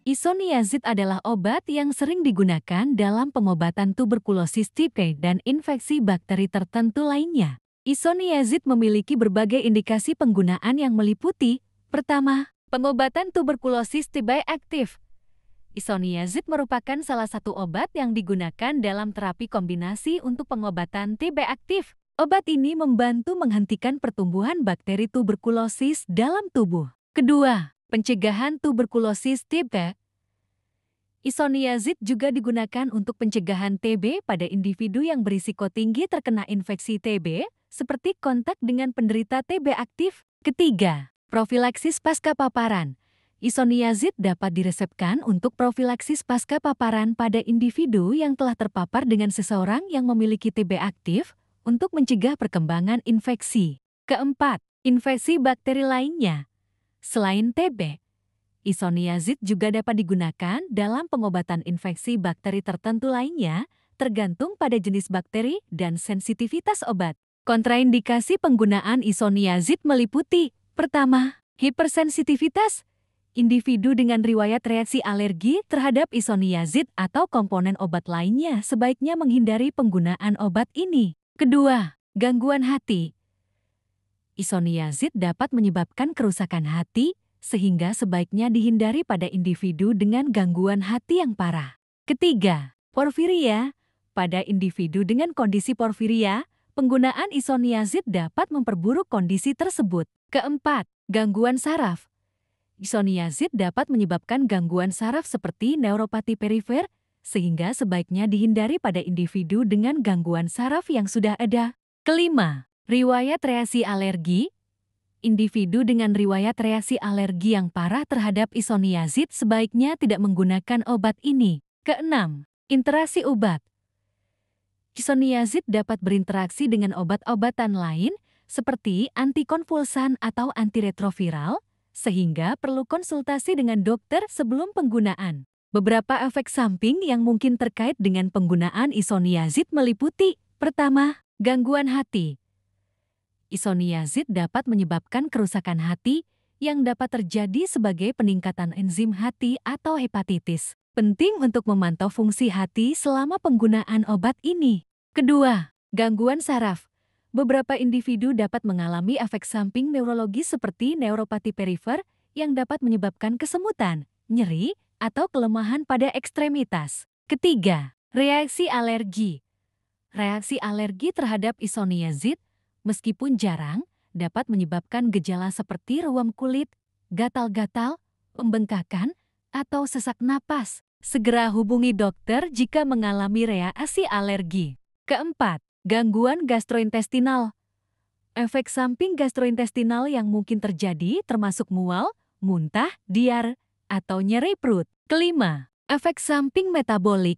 Isoniazid adalah obat yang sering digunakan dalam pengobatan tuberkulosis tipe dan infeksi bakteri tertentu lainnya. Isoniazid memiliki berbagai indikasi penggunaan yang meliputi: pertama, pengobatan tuberkulosis TB aktif. Isoniazid merupakan salah satu obat yang digunakan dalam terapi kombinasi untuk pengobatan TB aktif. Obat ini membantu menghentikan pertumbuhan bakteri tuberkulosis dalam tubuh. Kedua, pencegahan tuberkulosis TB. Isoniazid juga digunakan untuk pencegahan TB pada individu yang berisiko tinggi terkena infeksi TB, seperti kontak dengan penderita TB aktif. Ketiga, profilaksis pasca paparan. Isoniazid dapat diresepkan untuk profilaksis pasca paparan pada individu yang telah terpapar dengan seseorang yang memiliki TB aktif untuk mencegah perkembangan infeksi. Keempat, infeksi bakteri lainnya. Selain TB, isoniazid juga dapat digunakan dalam pengobatan infeksi bakteri tertentu lainnya, tergantung pada jenis bakteri dan sensitivitas obat. Kontraindikasi penggunaan isoniazid meliputi: pertama, hipersensitivitas. Individu dengan riwayat reaksi alergi terhadap isoniazid atau komponen obat lainnya sebaiknya menghindari penggunaan obat ini. Kedua, gangguan hati. Isoniazid dapat menyebabkan kerusakan hati, sehingga sebaiknya dihindari pada individu dengan gangguan hati yang parah. Ketiga, porfiria. Pada individu dengan kondisi porfiria, penggunaan isoniazid dapat memperburuk kondisi tersebut. Keempat, gangguan saraf. Isoniazid dapat menyebabkan gangguan saraf seperti neuropati perifer, sehingga sebaiknya dihindari pada individu dengan gangguan saraf yang sudah ada. Kelima, riwayat reaksi alergi. Individu dengan riwayat reaksi alergi yang parah terhadap isoniazid sebaiknya tidak menggunakan obat ini. Keenam, interaksi obat. Isoniazid dapat berinteraksi dengan obat-obatan lain seperti antikonvulsan atau antiretroviral, sehingga perlu konsultasi dengan dokter sebelum penggunaan. Beberapa efek samping yang mungkin terkait dengan penggunaan isoniazid meliputi: pertama, gangguan hati. Isoniazid dapat menyebabkan kerusakan hati yang dapat terjadi sebagai peningkatan enzim hati atau hepatitis. Penting untuk memantau fungsi hati selama penggunaan obat ini. Kedua, gangguan saraf. Beberapa individu dapat mengalami efek samping neurologis seperti neuropati perifer yang dapat menyebabkan kesemutan, nyeri, atau kelemahan pada ekstremitas. Ketiga, reaksi alergi. Reaksi alergi terhadap isoniazid, meskipun jarang, dapat menyebabkan gejala seperti ruam kulit, gatal-gatal, pembengkakan, atau sesak napas. Segera hubungi dokter jika mengalami reaksi alergi. Keempat, gangguan gastrointestinal. Efek samping gastrointestinal yang mungkin terjadi termasuk mual, muntah, diare, atau nyeri perut. Kelima, efek samping metabolik.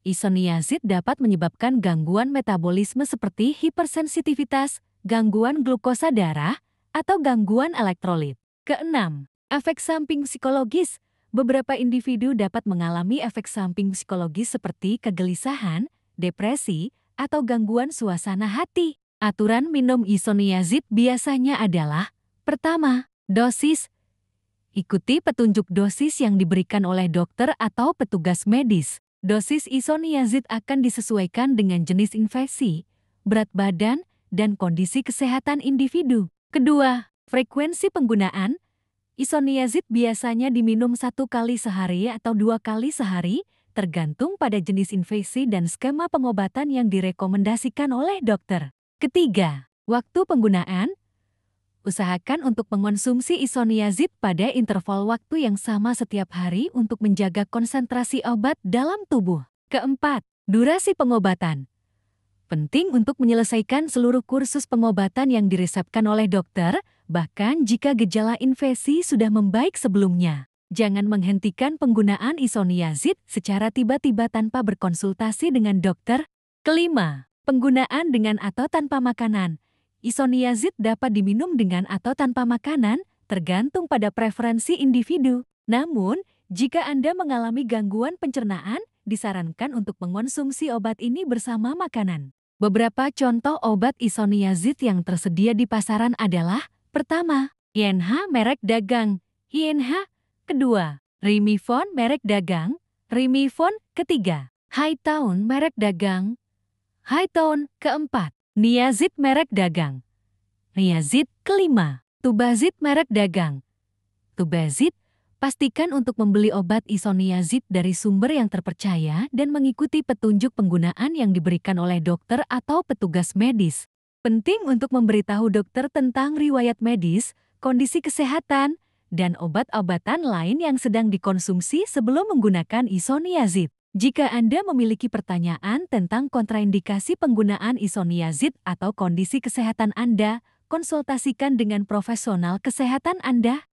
Isoniazid dapat menyebabkan gangguan metabolisme seperti hipersensitivitas, gangguan glukosa darah, atau gangguan elektrolit. Keenam, efek samping psikologis. Beberapa individu dapat mengalami efek samping psikologis seperti kegelisahan, depresi, atau gangguan suasana hati. Aturan minum isoniazid biasanya adalah: pertama, dosis. Ikuti petunjuk dosis yang diberikan oleh dokter atau petugas medis. Dosis isoniazid akan disesuaikan dengan jenis infeksi, berat badan, dan kondisi kesehatan individu. Kedua, frekuensi penggunaan. Isoniazid biasanya diminum 1 kali sehari atau 2 kali sehari, tergantung pada jenis infeksi dan skema pengobatan yang direkomendasikan oleh dokter. Ketiga, waktu penggunaan. Usahakan untuk mengonsumsi isoniazid pada interval waktu yang sama setiap hari untuk menjaga konsentrasi obat dalam tubuh. Keempat, durasi pengobatan. Penting untuk menyelesaikan seluruh kursus pengobatan yang diresepkan oleh dokter, bahkan jika gejala infeksi sudah membaik sebelumnya. Jangan menghentikan penggunaan isoniazid secara tiba-tiba tanpa berkonsultasi dengan dokter. Kelima, penggunaan dengan atau tanpa makanan. Isoniazid dapat diminum dengan atau tanpa makanan, tergantung pada preferensi individu. Namun, jika Anda mengalami gangguan pencernaan, disarankan untuk mengonsumsi obat ini bersama makanan. Beberapa contoh obat isoniazid yang tersedia di pasaran adalah: pertama, INH merek dagang, INH. Kedua, Rimifon merek dagang. Rimifon ketiga. Hightown merek dagang. Hightown keempat. Niazid merek dagang. Niazid kelima. Tubazid merek dagang. Tubazid, pastikan untuk membeli obat isoniazid dari sumber yang terpercaya dan mengikuti petunjuk penggunaan yang diberikan oleh dokter atau petugas medis. Penting untuk memberitahu dokter tentang riwayat medis, kondisi kesehatan, dan obat-obatan lain yang sedang dikonsumsi sebelum menggunakan isoniazid. Jika Anda memiliki pertanyaan tentang kontraindikasi penggunaan isoniazid atau kondisi kesehatan Anda, konsultasikan dengan profesional kesehatan Anda.